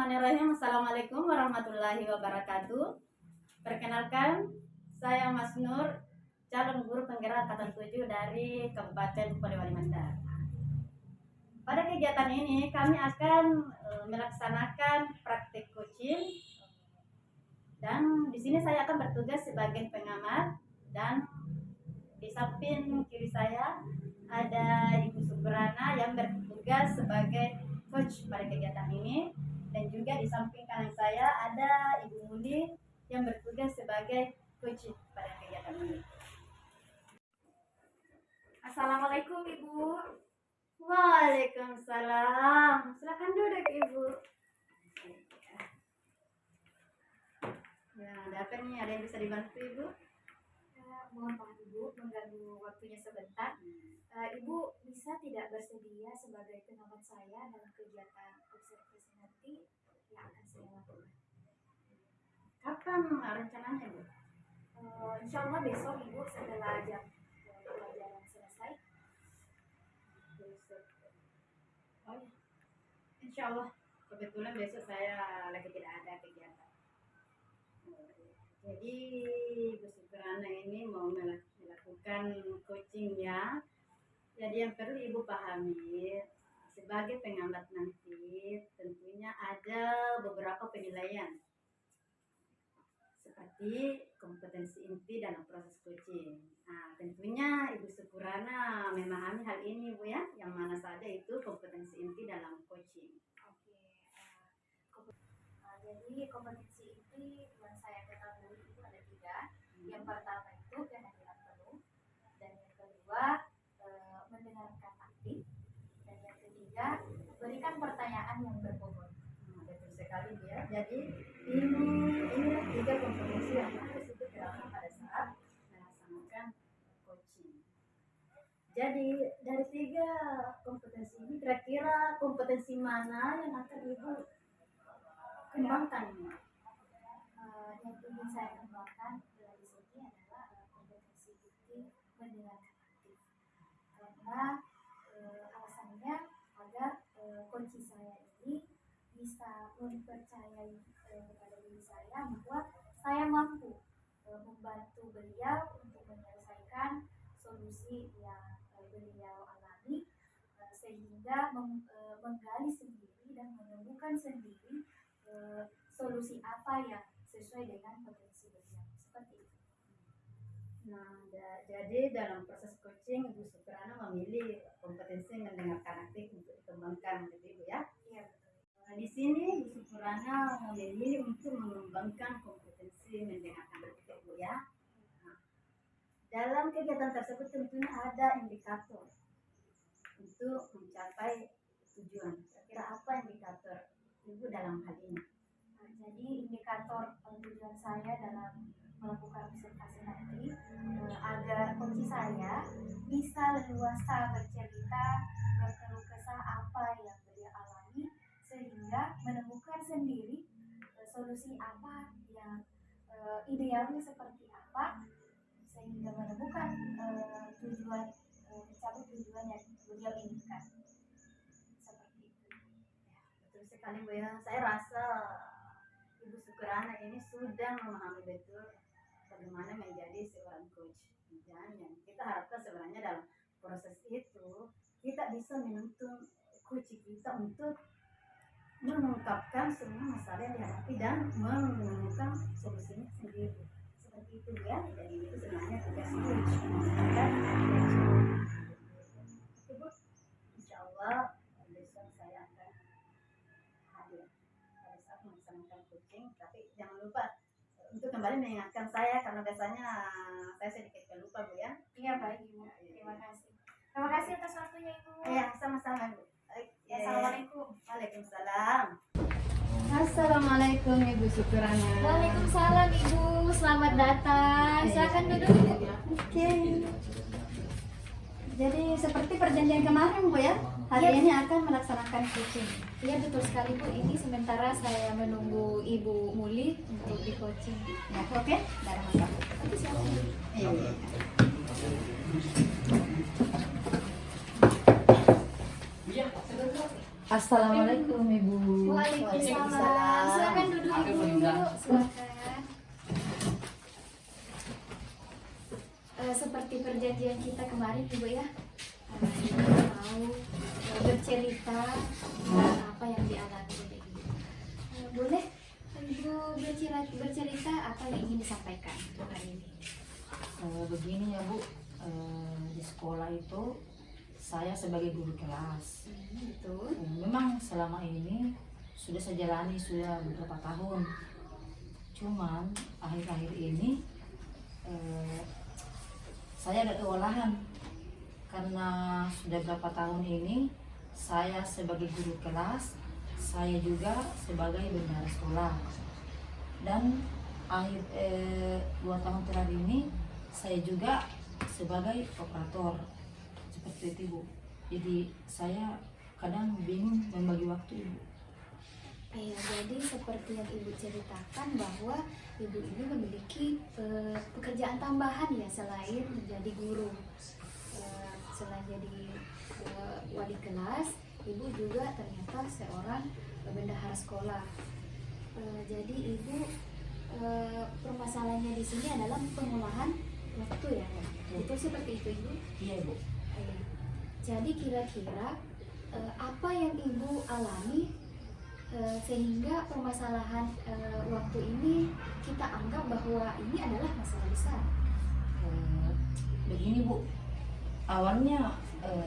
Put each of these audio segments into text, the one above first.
Bismillahirrahmanirrahim. Assalamualaikum warahmatullahi wabarakatuh. Perkenalkan, saya Mas Nur, calon guru penggerak angkatan 7 dari Kabupaten Polewali Mandar. Pada kegiatan ini kami akan melaksanakan praktik coaching, dan di sini saya akan bertugas sebagai pengamat, dan di samping kiri saya ada Ibu Subrana yang bertugas sebagai coach pada kegiatan ini, dan juga di samping kanan saya ada Ibu Muli yang bertugas sebagai coach pada kegiatan ini. Assalamualaikum Ibu. Waalaikumsalam. Silakan duduk Ibu. Ya, ada apa nih? Ada yang bisa dibantu Ibu? Mohon maaf Ibu, mengganggu waktunya sebentar. Ibu bisa tidak bersedia sebagai pengamat saya dalam kegiatan observasi nanti yang akan saya lakukan? Kapan rencananya Bu? Insya Allah besok Ibu setelah jam pelajaran selesai. Besok. Oh ya. Insya Allah. Kebetulan besok saya lagi tidak ada kegiatan. Jadi Bu Subrana ini mau melakukan coaching ya. Jadi yang perlu Ibu pahami, sebagai pengamat nanti tentunya ada beberapa penilaian seperti kompetensi inti dalam proses coaching. Nah, tentunya Ibu Subrana memahami hal ini Bu ya, yang mana saja itu kompetensi inti dalam coaching. Oke. Jadi kompetensi inti yang saya ketahui itu ada 3. Yang pertama itu kehadiran penuh, dan yang kedua mendengarkan aktif, dan yang ketiga berikan pertanyaan yang berbobot. Betul sekali ya. Jadi inilah 3 kompetensi yang harus diterapkan pada saat melaksanakan coaching. Jadi dari 3 kompetensi ini kira-kira kompetensi mana yang akan Ibu kembangkan ini? Yang ingin saya kembangkan di sini adalah kompetensi inti mendengarkan aktif, karena alasannya agar coach saya ini bisa mempercayai kepada diri saya bahwa saya mampu membantu beliau untuk menyelesaikan solusi yang beliau alami, sehingga menggali sendiri dan menemukan sendiri solusi apa yang sesuai dengan potensi beliau, seperti itu. Nah, jadi dalam proses coaching Ibu Subrana memilih kompetensi mendengarkan aktif untuk dikembangkan, gitu Ibu ya? Iya betul. Nah, di sini Ibu Subrana memilih untuk mengembangkan kompetensi mendengarkan aktif Ibu ya. Nah, dalam kegiatan tersebut tentunya ada indikator untuk mencapai tujuan. Kira-kira apa indikator Ibu dalam hal ini? Jadi indikator tujuan saya dalam melakukan observasi nanti agar coach saya bisa leluasa bercerita, berkeluh kesah apa yang beliau alami, sehingga menemukan sendiri solusi apa yang idealnya seperti apa, sehingga menemukan tujuan, mencapai tujuan yang beliau inginkan. Seperti itu. Betul sekali Bu ya. Saya rasa Ibu Subrana ini sudah memahami betul bagaimana menjadi seorang coach. Dan yang kita harapkan sebenarnya dalam proses itu kita bisa menuntun coach kita untuk mengungkapkan semua masalah yang dihadapi dan menemukan solusinya sendiri. Seperti itu ya. Jadi itu sebenarnya tugas coach. Ibu, insya Allah besok saya akan hadir pada saat melaksanakan coaching, tapi jangan lupa untuk kembali mengingatkan saya karena biasanya saya sedikit lupa Bu ya. Iya baik Ibu, terima kasih. Terima kasih atas waktunya Ibu. Ya, sama-sama Bu. Assalamualaikum. Waalaikumsalam. Assalamualaikum Ibu Subrana. Waalaikumsalam Ibu, selamat datang. Silakan duduk Ibu. Oke. Jadi seperti perjanjian kemarin Bu ya, hari ini akan melaksanakan coaching. Iya betul sekali Bu, ini sementara saya menunggu Ibu Muli untuk di coaching. Ya, oke, tidak ada masalah. Oke, silakan. Iya. Assalamualaikum Ibu. Waalaikumsalam. Silakan duduk Ibu. Silakan. Seperti perjanjian kita kemarin Ibu ya. Ibu mau bercerita apa yang dialami oleh Ibu. Boleh Ibu bercerita apa yang ingin disampaikan untuk hari ini? Begini ya Bu, di sekolah itu saya sebagai guru kelas. Betul. Memang selama ini sudah saya jalani sudah beberapa tahun. Cuman akhir-akhir ini saya ada kewalahan karena sudah berapa tahun ini saya sebagai guru kelas, saya juga sebagai bendahara sekolah. Dan akhir 2 tahun terakhir ini saya juga sebagai operator. Seperti itu Bu. Jadi saya kadang bingung membagi waktu Ibu. Ya, jadi seperti yang Ibu ceritakan bahwa Ibu ini memiliki pekerjaan tambahan ya selain menjadi guru. Selain jadi wali kelas, Ibu juga ternyata seorang bendahara sekolah. Jadi Ibu permasalahannya di sini adalah pengolahan waktu ya. Betul seperti itu Ibu? Iya Bu. Jadi kira-kira apa yang Ibu alami sehingga permasalahan waktu ini kita anggap bahwa ini adalah masalah besar? Begini Bu, awalnya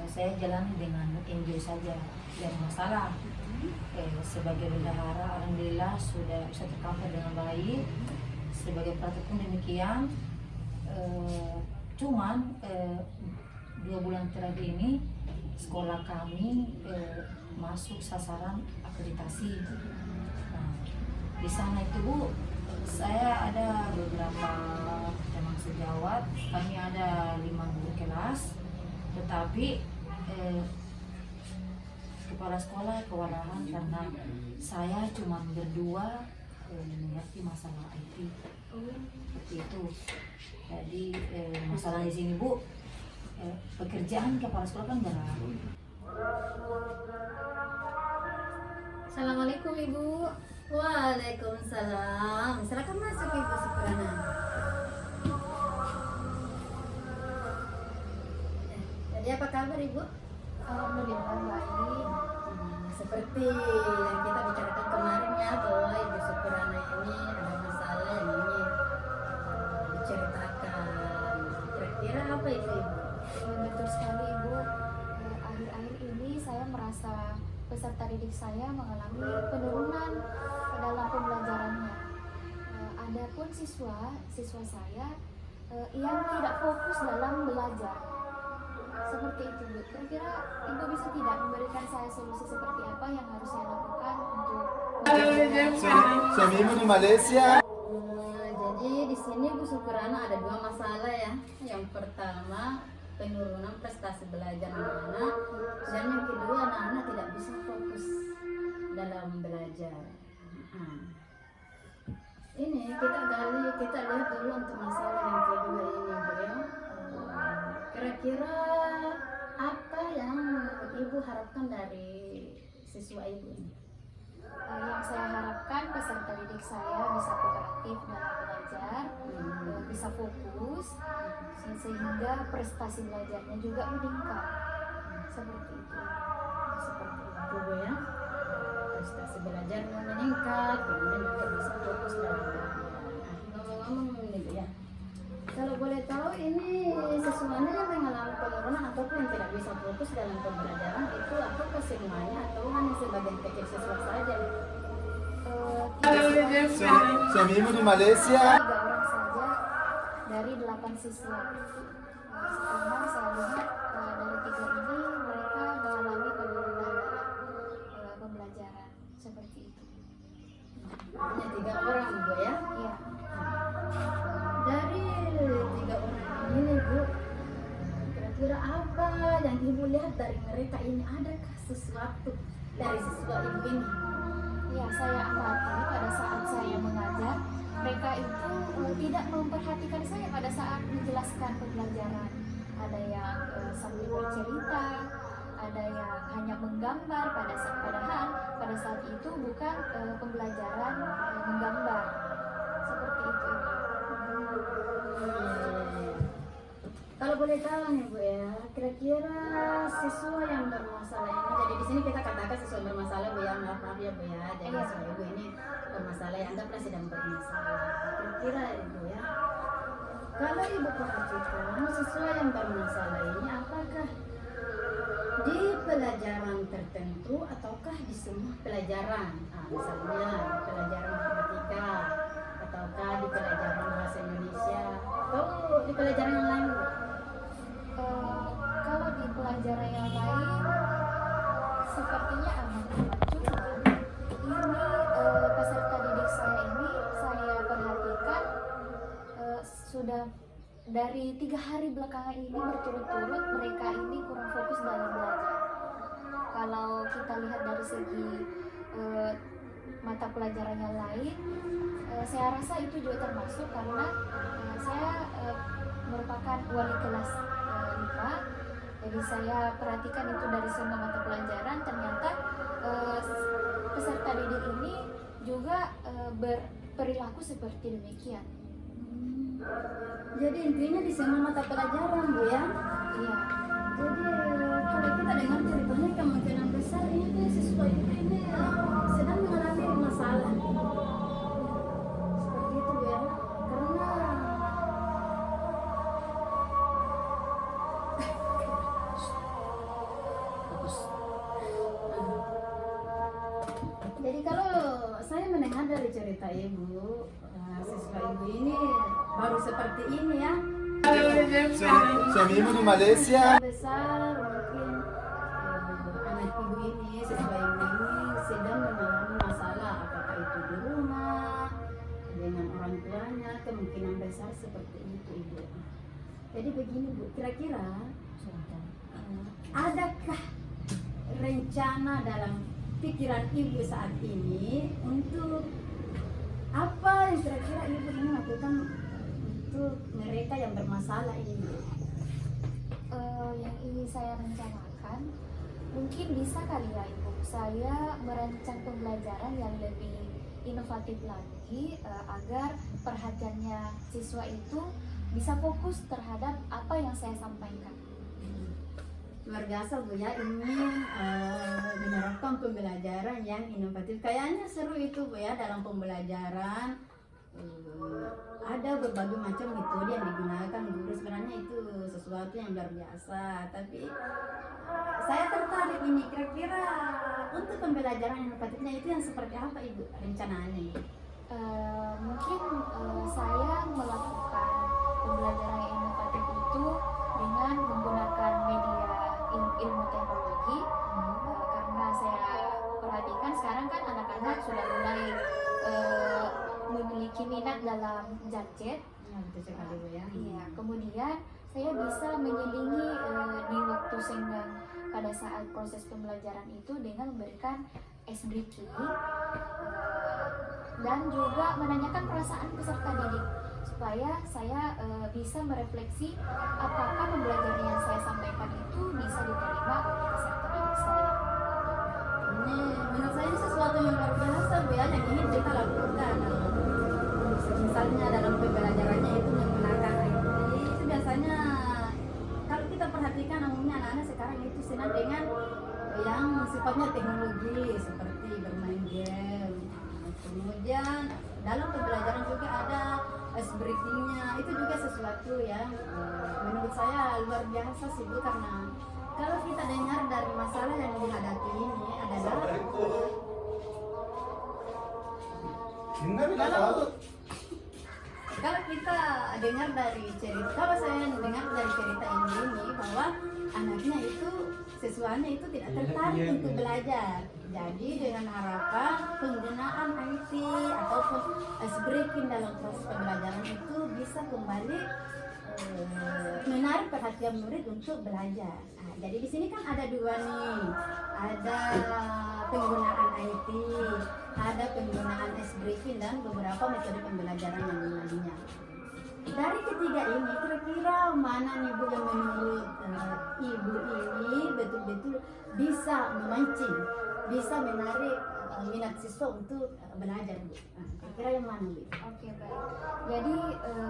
saya jalani dengan enjoy saja, tidak masalah. Sebagai bendahara alhamdulillah sudah bisa tercover dengan baik. Sebagai praktek pun demikian. Cuman 2 bulan terakhir ini sekolah kami masuk sasaran akreditasi. Nah, di sana itu Bu, saya ada beberapa memang sejawat, kami ada 5 guru kelas, tetapi kepala sekolah kewalahan karena saya cuma berdua mengerti masalah IT. Seperti itu. Jadi masalah di sini Bu, pekerjaan kepala sekolah kan berat. Assalamualaikum Ibu. Waalaikumsalam. Silakan masuk Ibu Suprana. Jadi apa kabar Ibu? Alhamdulillah baik. Seperti yang kita bicarakan kemarin ya, bahwa Ibu Suprana ini ada masalah yang ingin diceritakan. Kira-kira apa itu Ibu? Betul sekali Ibu. Akhir-akhir ini saya merasa peserta didik saya mengalami penurunan dalam pembelajarannya. Adapun siswa saya yang tidak fokus dalam belajar. Seperti itu Bu. Kira-kira Ibu bisa tidak memberikan saya solusi seperti apa yang harus saya lakukan untuk Suami ibu di Malaysia. Jadi di sini Bu Suprana ada 2 masalah ya. Yang pertama penurunan prestasi belajar anak-anak, dan yang kedua anak-anak tidak bisa fokus dalam belajar. Ini kita lihat dulu untuk masalah yang kedua ini Bu ya. Kira-kira apa yang Ibu harapkan dari siswa Ibu ini? yang saya harapkan peserta didik saya bisa kooperatif dalam belajar, bisa fokus, sehingga prestasi belajarnya juga meningkat. Seperti itu. Seperti itu Bu ya. Prestasi belajarnya meningkat, kemudian juga bisa fokus dalam belajar. Ngomong-ngomong ini Bu ya. Kalau boleh tahu ini siswanya yang mengalami penurunan ataupun yang tidak bisa fokus dalam pembelajaran itu apakah semuanya atau hanya sebagian kecil siswa saja? Suami ibu di Malaysia. 3 orang saja dari 8 siswa. Sekarang saya lihat dari 3 ini mereka mengalami penurunan dalam pembelajaran seperti itu. Hanya 3 orang Bu ya. Iya. Dari 3 orang ini Bu, kira-kira apa yang Ibu lihat dari mereka ini? Adakah sesuatu dari siswa Ibu ini? Ya, saya amati pada saat saya mengajar, mereka itu tidak memperhatikan saya pada saat menjelaskan pembelajaran. Ada yang sambil bercerita, ada yang hanya menggambar padahal pada saat itu bukan pembelajaran menggambar seperti itu. Kalau boleh tahu nih Bu ya, kira-kira siswa yang bermasalah ini, jadi di sini kita katakan siswa bermasalah Bu ya, maaf ya Bu ya, jadi Iya. siswa Ibu ini bermasalah, yang anggaplah sedang bermasalah. Kira-kira Ibu ya, kalau Ibu perhatikan siswa yang bermasalah ini apakah di pelajaran tertentu ataukah di semua pelajaran? Misalnya pelajaran matematika, ataukah di pelajaran bahasa Indonesia, atau di pelajaran yang lain Bu? Kalau di pelajaran yang lain sepertinya aman-aman, cuman ini peserta didik saya ini saya perhatikan sudah dari 3 hari belakangan ini berturut-turut mereka ini kurang fokus dalam belajar. Kalau kita lihat dari segi mata pelajaran yang lain, saya rasa itu juga termasuk karena saya merupakan wali kelas 5. Jadi saya perhatikan itu dari semua mata pelajaran, ternyata peserta didik ini juga berperilaku seperti demikian. Jadi intinya di semua mata pelajaran Bu ya. Iya. Jadi kalau kita dengar ceritanya kemungkinan besar ini siswa ini sedang mengalami masalah. Seperti itu Bu ya. Karena jadi kalau saya mendengar dari cerita Ibu, siswa Ibu ini baru seperti ini ya. Suamimu di Malaysia. Besar mungkin anak Ibu ini, siswa Ibu ini sedang mengalami masalah, apakah itu di rumah dengan orang tuanya, kemungkinan besar seperti itu Ibu. Jadi begini Bu, kira-kira adakah rencana dalam pikiran Ibu saat ini untuk apa yang kira-kira Ibu ini lakukan untuk mereka yang bermasalah ini? Yang ingin saya rencanakan, mungkin bisa kali ya Ibu, saya merancang pembelajaran yang lebih inovatif lagi agar perhatiannya siswa itu bisa fokus terhadap apa yang saya sampaikan. Luar biasa Bu ya, ingin menerapkan pembelajaran yang inovatif. Kayaknya seru itu Bu ya, dalam pembelajaran ada berbagai macam metode yang digunakan guru. Sebenarnya itu sesuatu yang luar biasa, tapi saya tertarik ini, kira-kira untuk pembelajaran inovatifnya itu yang seperti apa Ibu rencananya? Mungkin saya melakukan pembelajaran yang inovatif itu dengan menggunakan media ilmu teknologi, karena saya perhatikan sekarang kan anak-anak sudah mulai memiliki minat dalam gadget. Ya, betul sekali Bu ya. Iya, kemudian saya bisa menyelingi di waktu senggang pada saat proses pembelajaran itu dengan memberikan ice breaking dan juga menanyakan perasaan peserta didik supaya saya bisa merefleksi apakah pembelajaran yang saya sampaikan itu bisa diterima oleh peserta didik saya. Ini menurut saya ini sesuatu yang luar biasa Bu ya, yang ingin kita lakukan. Misalnya dalam pembelajarannya itu menggunakan IT, itu biasanya kalau kita perhatikan umumnya anak-anak sekarang itu senang dengan yang sifatnya teknologi seperti bermain game. Kemudian dalam pembelajaran juga ada ice breaking-nya, itu juga sesuatu yang menurut saya luar biasa sih Bu, karena kalau kita dengar dari masalah yang dihadapi ini adalah kalau kita dengar dari cerita, kalau saya dengar dari cerita ini bahwa anaknya itu siswanya itu tidak tertarik untuk belajar. Jadi dengan harapan penggunaan IT ataupun ice breaking dalam proses pembelajaran itu bisa kembali menarik perhatian murid untuk belajar. Nah, jadi di sini kan ada dua nih, ada penggunaan IT, ada penggunaan ice breaking dan beberapa metode pembelajaran yang lainnya. dari ketiga ini kira-kira mana nih Bu yang menurut Ibu ini betul-betul bisa memancing, bisa menarik minat siswa untuk belajar Bu? Kira-kira yang mana Bu? Oke, baik. Jadi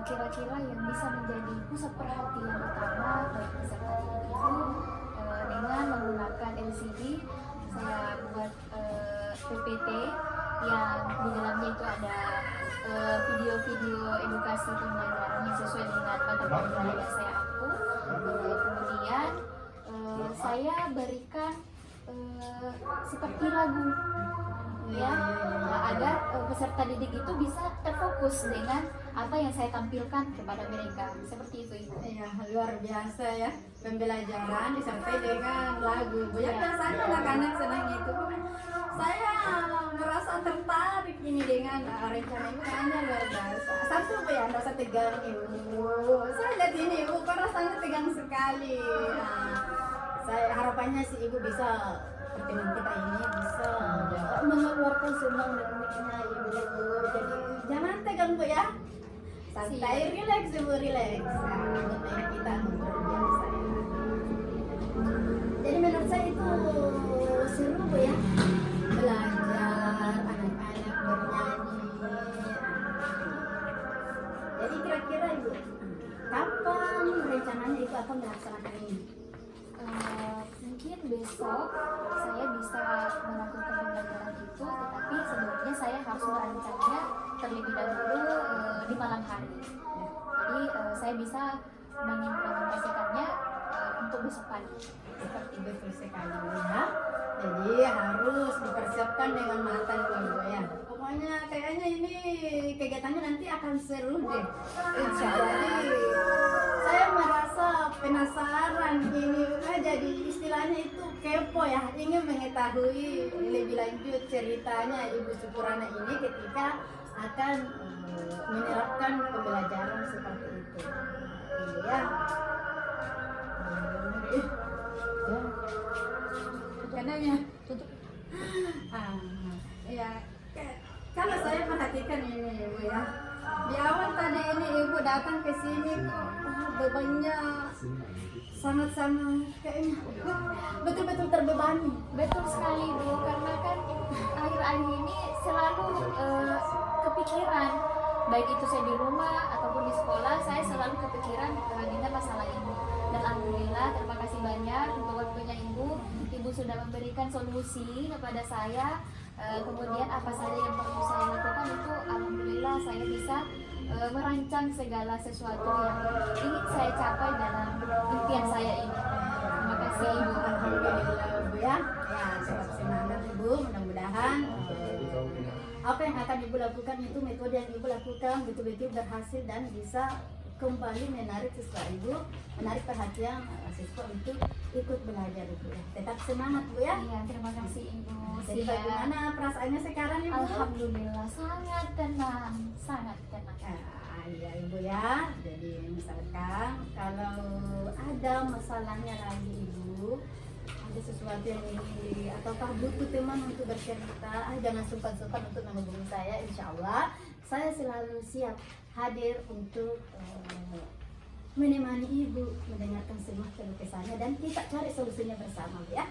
kira-kira yang bisa menjadi pusat perhatian utama bagi peserta didik itu dengan menggunakan LCD, saya buat PPT yang di dalamnya itu ada video-video edukasi pembelajaran yang sesuai dengan mata pelajaran yang saya ampu. Kemudian saya berikan seperti lagu, ya, agar peserta didik itu bisa terfokus dengan apa yang saya tampilkan kepada mereka. Seperti itu, Ibu. Ya, luar biasa ya, pembelajaran disertai dengan lagu. Ya, biasanya anak-anak senang itu. Saya merasa tertarik ini dengan rencana Ibu, kayaknya luar biasa. Satu Bu ya, nggak usah tegang Ibu. Saya lihat ini Ibu, kok rasanya tegang sekali. Nah, saya harapannya sih Ibu bisa, pertemuan kita ini bisa mengeluarkan semua unek-uneknya Ibu. Jadi jangan tegang Bu ya. Santai, relax Ibu, relax. Nah, kita luar biasa ya. Jadi menurut saya itu seru Bu ya. Belajar, anak-anak bernyanyi. Jadi kira-kira Ibu, kapan rencananya Ibu akan melaksanakan ini? Mungkin besok saya bisa melakukan pembelajaran itu, tetapi sebelumnya saya harus merancangnya terlebih dahulu di malam hari. Jadi saya bisa mengimplementasikannya untuk besok pagi. Seperti betul sekali ya. Jadi harus dipersiapkan dengan matang Bu ya. Pokoknya kayaknya ini kegiatannya nanti akan seru deh. Insya Allah. Jadi saya merasa penasaran ini, jadi istilahnya itu kepo ya, ingin mengetahui lebih lanjut ceritanya Ibu Syukurana ini ketika akan menerapkan pembelajaran seperti itu. Ya. Kanannya tutup. Ya, kalau saya perhatikan ini Ibu ya, di awal tadi ini Ibu datang ke sini kok bebannya sangat-sangat kayaknya betul-betul terbebani. Betul sekali, Bu, karena kan akhir-akhir ini selalu kepikiran, baik itu saya di rumah ataupun di sekolah, saya selalu kepikiran dengan masalah ini. Dan alhamdulillah, terima kasih banyak untuk waktunya Ibu. Ibu sudah memberikan solusi kepada saya. Kemudian apa saja yang perlu saya lakukan itu alhamdulillah saya bisa merancang segala sesuatu yang ingin saya capai dalam impian saya ini. Terima kasih Ibu. Alhamdulillah Bu ya. Ya, tetap semangat Ibu. Mudah-mudahan apa yang akan Ibu lakukan itu, metode yang Ibu lakukan betul-betul berhasil dan bisa kembali menarik siswa Ibu, menarik perhatian siswa untuk ikut belajar Ibu ya. Tetap semangat Bu ya. Iya, terima kasih Ibu. Jadi bagaimana perasaannya sekarang Ibu? Alhamdulillah sangat tenang, sangat tenang. Iya Ibu ya. Jadi misalkan kalau ada masalahnya lagi Ibu, ada sesuatu yang ini ataukah butuh teman untuk bercerita, jangan sungkan-sungkan untuk menghubungi saya. Insya Allah saya selalu siap hadir untuk menemani Ibu mendengarkan semua keluh kesahnya dan kita cari solusinya bersama Bu ya.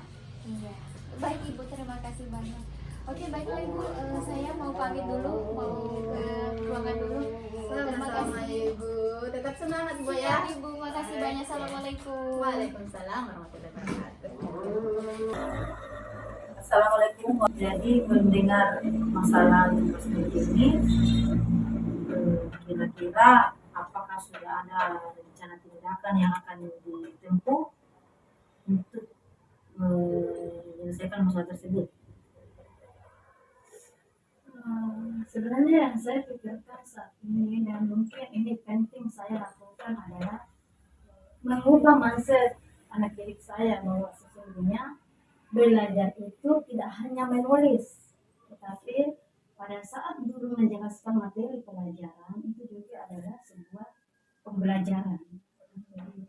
Iya. Baik Ibu, terima kasih banyak. Oke, baiklah Ibu, saya mau pamit dulu, mau ke ruangan dulu. Terima Sama-sama kasih Ibu. Tetap semangat Bu ya ya. Ibu, makasih banyak. Assalamualaikum. Waalaikumsalam warahmatullahi wabarakatuh. Assalamualaikum. Jadi mendengar masalah seperti ini, kira-kira apakah sudah ada rencana tindakan yang akan ditempuh untuk menyelesaikan masalah tersebut? Sebenarnya yang saya pikirkan saat ini dan mungkin ini penting saya lakukan adalah mengubah mindset anak didik saya bahwa sesungguhnya belajar itu tidak hanya menulis, tetapi pada saat guru menjelaskan materi pelajaran itu juga adalah sebuah pembelajaran.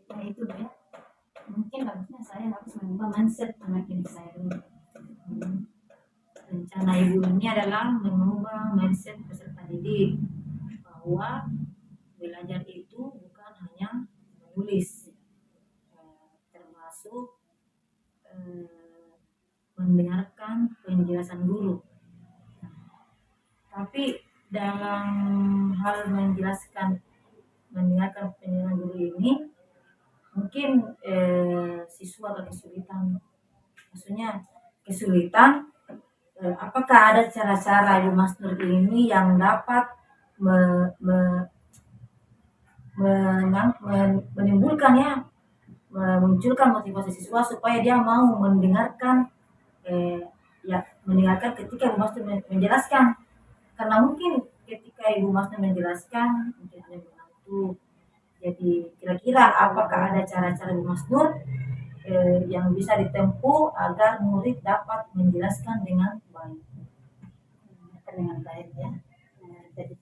Nah itu ya, mungkin harusnya saya harus mengubah mindset anak didik saya dulu. Rencana Ibu ini adalah mengubah mindset peserta didik bahwa belajar itu bukan hanya menulis, termasuk mendengarkan penjelasan guru. Tapi dalam hal mendengarkan penjelasan guru ini, mungkin siswa agak kesulitan. Maksudnya kesulitan, apakah ada cara-cara Ibu Mas Nur ini yang dapat menimbulkan ya, memunculkan motivasi siswa supaya dia mau mendengarkan mendengarkan ketika Ibu Mas Nur menjelaskan. Karena mungkin ketika Ibu Mas Nur menjelaskan mungkin ada yang mengantuk. Jadi kira-kira apakah ada cara-cara Ibu Mas Nur yang bisa ditempuh agar murid dapat menjelaskan dengan baik? Dengan baik ya. Jadi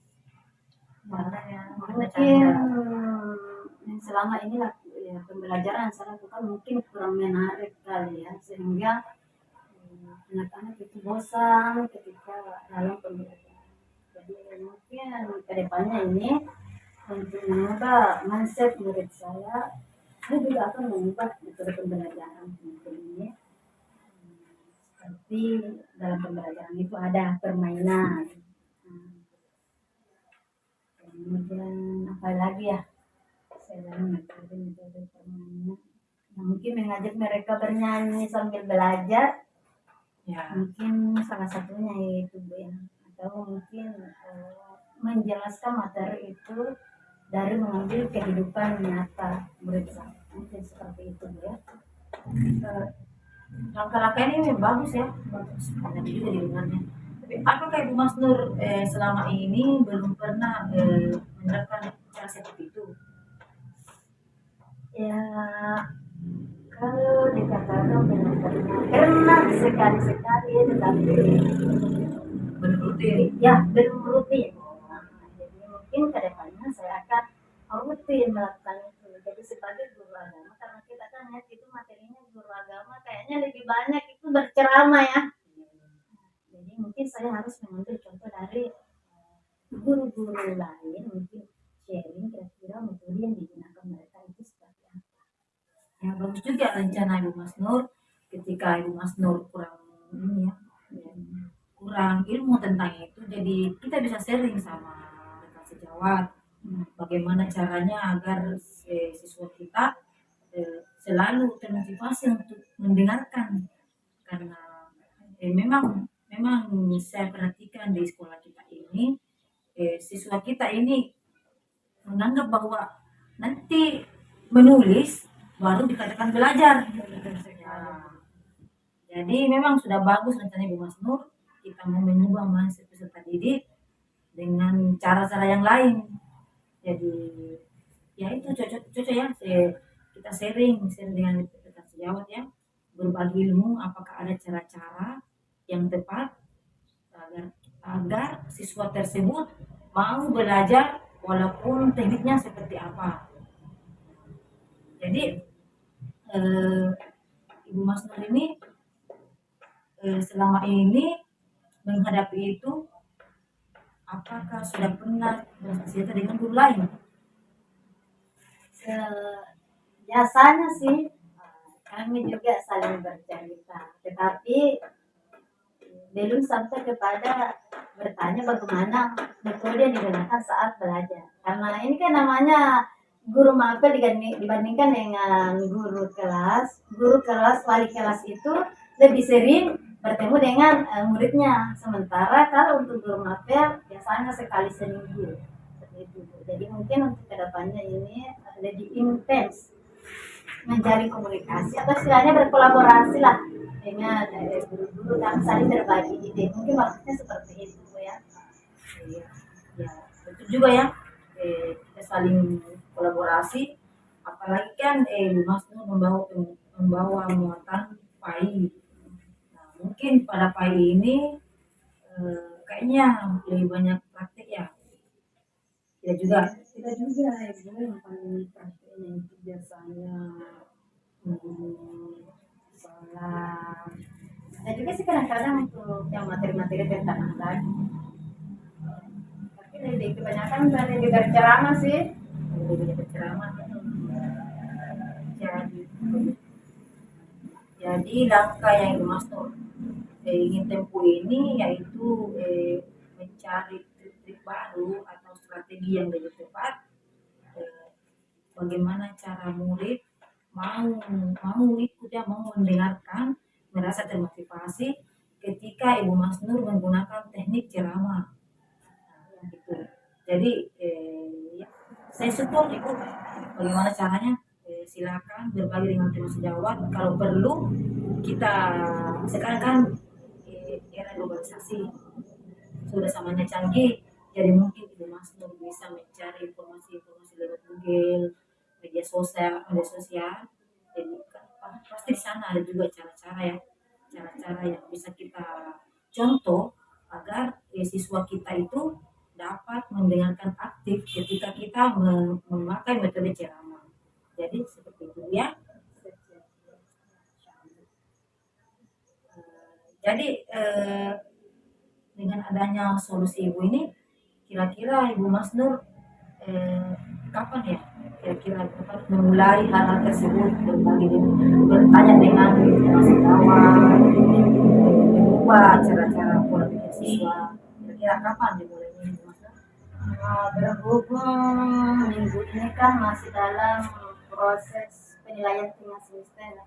Ada mungkin cara. selama ini ya, pembelajaran saya lakukan mungkin kurang menarik kali ya, sehingga anak-anak itu bosan ketika dalam pembelajaran. Jadi mungkin kedepannya ini untuk mengubah mindset murid saya juga akan mengubah metode pembelajaran mungkin ini. Seperti dalam pembelajaran itu ada permainan. Kemudian apa lagi ya? Saya dalam metode permainan. Mungkin mengajak mereka bernyanyi sambil belajar. Ya. Mungkin salah satunya itu Bu ya. Atau mungkin menjelaskan materi itu dari mengambil kehidupan nyata murid saya. Mungkin seperti itu Bu ya. Langkah-langkah ini memang bagus ya, bagus. Ada juga didengarnya. Tapi apakah Ibu Mas Nur selama ini belum pernah menerapkan cara seperti itu? Ya, kalau dikatakan belum pernah sekali-sekali, tetapi Belum rutin. ya belum rutin. Jadi mungkin kedepannya saya akan rutin melakukan itu. Jadi sebagai guru agama, karena kita kan lihat itu materinya guru agama kayaknya lebih banyak itu berceramah ya. Jadi mungkin saya harus mengambil contoh dari guru-guru lain, mungkin sharing kira-kira metode yang digunakan mereka itu seperti apa. Ya bagus juga rencana Ibu Mas Nur ketika Ibu Mas Nur kurang ini ya, kurang ilmu tentang itu, jadi kita bisa sharing sama rekan sejawat bagaimana caranya agar siswa kita selalu termotivasi untuk mendengarkan. Karena memang saya perhatikan di sekolah kita ini siswa kita ini menganggap bahwa nanti menulis baru dikatakan belajar. Jadi memang sudah bagus rencana Ibu Mas Nur, kita mau mengubah mindset peserta didik dengan cara-cara yang lain. Jadi ya itu cocok ya, kita sharing dengan rekan sejawat ya, berbagi ilmu apakah ada cara-cara yang tepat agar siswa tersebut mau belajar walaupun tekniknya seperti apa. Jadi Ibu Mas Nur ini selama ini menghadapi itu, apakah sudah pernah bercerita dengan guru lain? Biasanya sih kami juga saling bercerita, tetapi belum sampai kepada bertanya bagaimana metode yang digunakan saat belajar. Karena ini kan namanya guru mapel dibandingkan dengan guru kelas wali kelas itu lebih sering bertemu dengan muridnya. Sementara kalau untuk guru mapel biasanya sekali seminggu. Jadi mungkin untuk kedepannya ini lebih intens mencari komunikasi atau istilahnya berkolaborasi lah dengan guru-guru dan saling berbagi ide. Mungkin maksudnya seperti itu ya. Ya betul juga ya, kita saling kolaborasi, apalagi kan Ibu Mas Nur membawa muatan PAI. Nah, mungkin pada PAI ini kayaknya lebih banyak praktik ya. Kita juga Ibu yang paling praktiknya itu biasanya sholat. Ada juga sih kadang-kadang untuk yang materi-materi tentang anak. Tapi lebih kebanyakan dari berceramah sih. Ibu berceramah. Jadi langkah yang Ibu Masnur ingin tempuh ini yaitu mencari trik-trik baru atau strategi yang lebih tepat, bagaimana cara murid mau ikut ya, mau mendengarkan, merasa termotivasi ketika Ibu Masnur menggunakan teknik ceramah. Nah, gitu. Jadi ya, saya support Ibu. Bagaimana caranya? Silakan berbagi dengan teman sejawat. Kalau perlu kita sekarang kan era globalisasi sudah samanya canggih, jadi mungkin Ibu Masnur bisa mencari informasi-informasi lewat Google, media sosial. Jadi pasti di sana ada juga cara-cara yang bisa kita contoh agar siswa kita itu dapat mendengarkan aktif ketika kita memakai metode ceramah. Jadi seperti itu ya. Jadi dengan adanya solusi Ibu ini, kira-kira Ibu Masnur kapan ya kira-kira kapan memulai hal tersebut, bertanya dengan siswa, mengubah cara-cara pola pikir siswa, kira-kira kapan dimulainya Ibu Masnur? Berhubung minggu ini kan masih dalam proses penilaian tengah semester,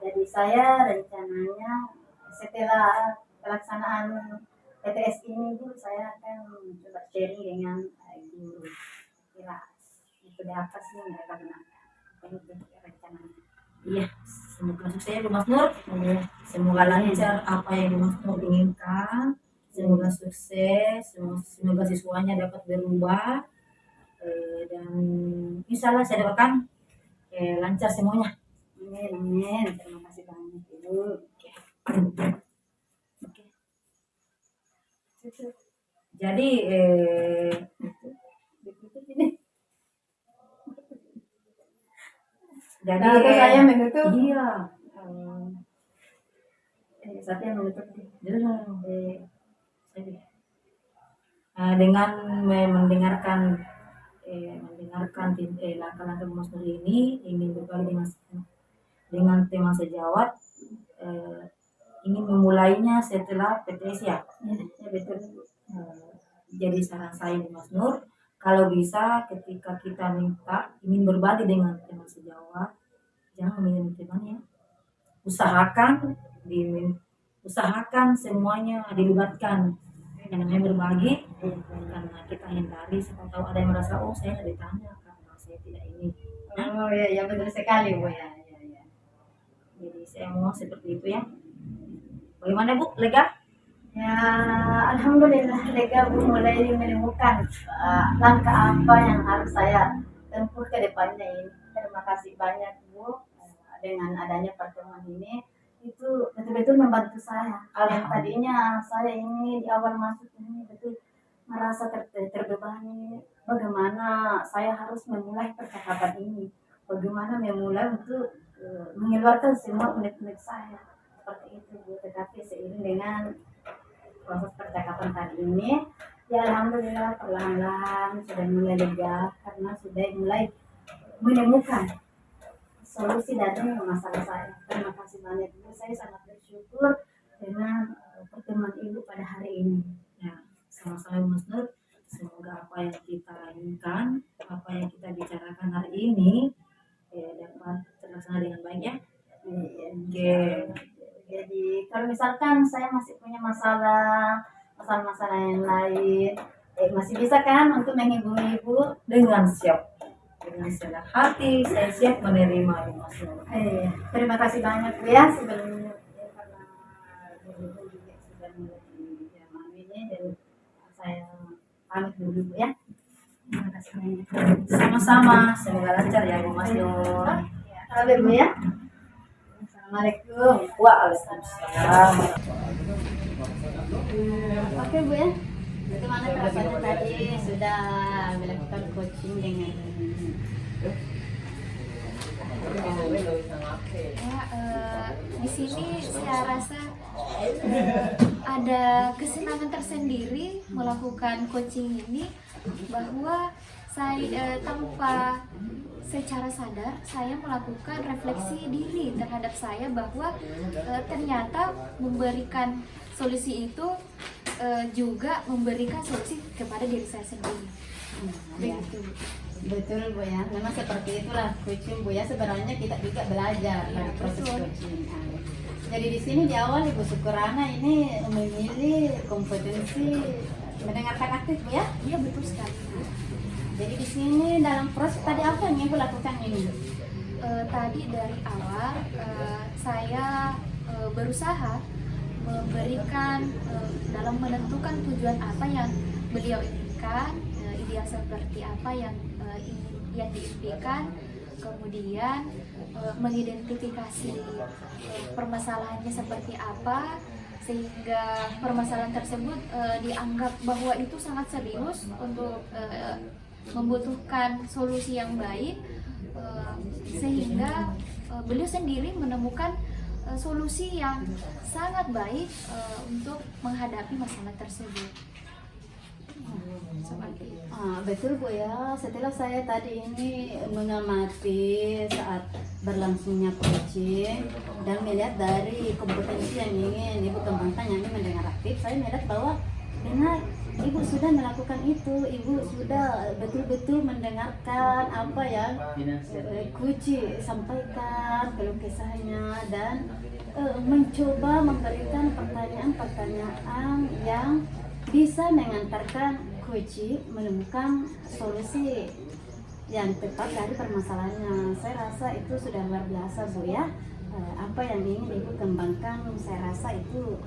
jadi saya rencananya setelah pelaksanaan PTS ini Bu, saya akan coba sharing dengan guru kelas. Itu apa sih yang mereka gunakan? Itu rencananya. Iya, semoga sukses ya Ibu Masnur. Semoga lancar apa yang Ibu Masnur inginkan. Semoga sukses, semoga siswanya dapat berubah, dan insya Allah saya doakan lancar semuanya. Amin. Terima kasih banyak Ibu. Oke. Jadi saya menutup. Iya. Saya menutup. Dengan mendengarkan langkah-langkah Ibu Masnur ini, ingin berbagi dengan teman sejawat, ingin memulainya setelah PTS ya. Ya betul. Jadi saran saya Ibu Masnur, kalau bisa ketika kita ingin berbagi dengan teman sejawat, jangan memilih temannya. Usahakan semuanya dilibatkan. Yang namanya berbagi, karena kita hindari, siapa tahu ada yang merasa saya tidak ditanya karena saya tidak ini. Oh ya betul sekali Bu ya. Jadi saya mau seperti itu ya. Bagaimana Bu? Lega? Ya, alhamdulillah lega Bu, mulai menemukan langkah apa yang harus saya tempuh ke depannya ini. Terima kasih banyak Bu, dengan adanya pertemuan ini itu betul-betul membantu saya. Yang tadinya saya ini di awal masuk ini betul merasa terbebani, bagaimana saya harus memulai percakapan ini, bagaimana memulai untuk mengeluarkan semua unek-unek saya seperti itu Bu. Tetapi seiring dengan proses percakapan tadi ini, ya alhamdulillah perlahan-lahan sudah mulai lega karena sudah mulai menemukan solusi dari masalah saya. Terima kasih banyak Bu, saya sangat bersyukur dengan pertemuan Ibu pada hari ini. Ya, sama-sama Ibu Masnur. Semoga apa yang kita inginkan, apa yang kita bicarakan hari ini dapat terlaksana dengan baik ya. Oke. Jadi kalau misalkan saya masih punya masalah yang lain, masih bisa kan untuk menghubungi Ibu? Dengan senang hati saya siap menerima Ibu Masnur. Terima kasih banyak Bu ya sebelumnya karena Ibu juga sudah mengerti jamaah ini, dan saya pamit dulu Bu ya. Terima kasih banyak. Sama-sama, semoga lancar ya Ibu Masnur. Halo Bu ya. Assalamualaikum. Waalaikumsalam. Oke Bu ya, bagaimana perasaannya tadi sudah melakukan coaching dengan Di sini saya rasa ada kesenangan tersendiri melakukan coaching ini, bahwa tanpa secara sadar saya melakukan refleksi diri terhadap saya bahwa ternyata memberikan solusi itu juga memberikan solusi kepada diri saya sendiri. Begitu. Betul Bu ya, memang seperti itulah coaching Bu ya. Sebenarnya kita juga belajar dari proses betul. coaching. Jadi di sini di awal Ibu Syukurana ini memilih kompetensi mendengarkan aktif Bu ya. Iya betul sekali. Jadi di sini dalam proses tadi apa yang Ibu lakukan ini? Tadi dari awal saya berusaha memberikan dalam menentukan tujuan apa yang beliau inginkan, ideal seperti apa yang diimpikan, kemudian mengidentifikasi permasalahannya seperti apa, sehingga permasalahan tersebut dianggap bahwa itu sangat serius untuk membutuhkan solusi yang baik, sehingga beliau sendiri menemukan solusi yang sangat baik untuk menghadapi masalah tersebut. Seperti itu. Betul Bu ya, setelah saya tadi ini mengamati saat berlangsungnya coaching dan melihat dari kompetensi yang ingin Ibu kembangkan yang ini mendengar aktif, saya melihat bahwa benar Ibu sudah melakukan itu, Ibu sudah betul-betul mendengarkan apa yang coach sampaikan, keluh kesahnya, dan mencoba memberikan pertanyaan-pertanyaan yang bisa mengantarkan coach menemukan solusi yang tepat dari permasalahannya. Saya rasa itu sudah luar biasa Bu ya. Apa yang ingin Ibu kembangkan saya rasa itu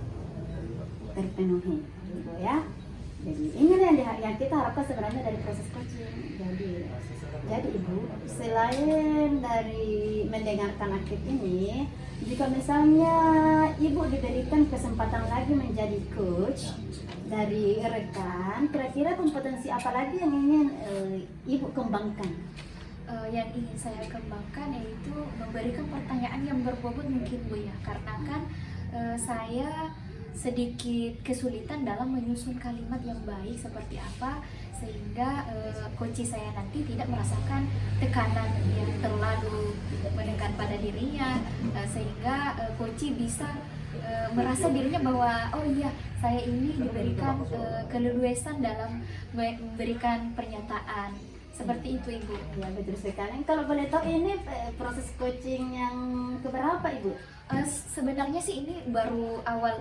terpenuhi Bu ya. Jadi inilah yang kita harapkan sebenarnya dari proses coaching. Jadi Ibu, selain dari mendengarkan aktif ini, jika misalnya Ibu diberikan kesempatan lagi menjadi coach dari rekan, kira-kira kompetensi apa lagi yang ingin Ibu kembangkan? Yang ingin saya kembangkan yaitu memberikan pertanyaan yang berbobot mungkin Bu ya, karena kan saya sedikit kesulitan dalam menyusun kalimat yang baik seperti apa, sehingga coach saya nanti tidak merasakan tekanan yang terlalu menekan pada dirinya, sehingga coach bisa merasa dirinya bahwa oh iya, saya ini diberikan keleluasan dalam memberikan pernyataan. Seperti itu Ibu. Ya betul sekali. Kalau boleh tahu ini proses coaching yang keberapa Ibu? Sebenarnya sih ini baru awal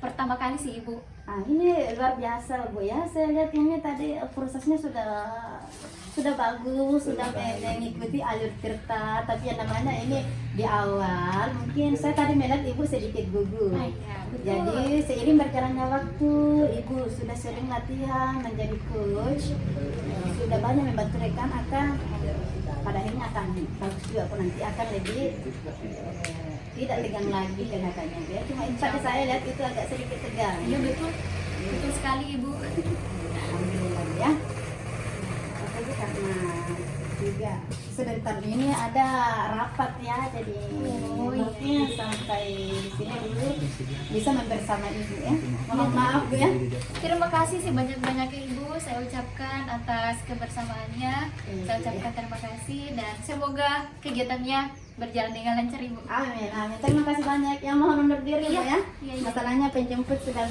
pertama kali sih Ibu. Ini luar biasa Bu ya. Saya lihat ini tadi prosesnya sudah bagus, sudah mengikuti alur cerita. Tapi yang namanya ini di awal mungkin saya tadi melihat Ibu sedikit gugup. Iya, betul. Jadi seiring berjalannya waktu, Ibu sudah sering latihan menjadi coach, sudah banyak membantu rekan akan pada akhirnya akan bagus juga aku nanti akan lebih tidak tegang lagi kelihatannya ya. Cuma tadi saya lihat itu agak sedikit tegang. Iya betul, betul sekali Ibu. Alhamdulillah ya. Tapi karena juga sebentar ini ada rapat ya, jadi mungkin sampai di sini dulu bisa membersama Ibu ya. Mohon maaf Bu ya. Terima kasih sebanyak-banyaknya Ibu saya ucapkan atas kebersamaannya. Saya ucapkan terima kasih dan semoga kegiatannya berjalan dengan lancar Ibu. Amin, amin. Terima kasih banyak. Yang mohon undur diri Bu ya. Iya. Masalahnya penjemput sudah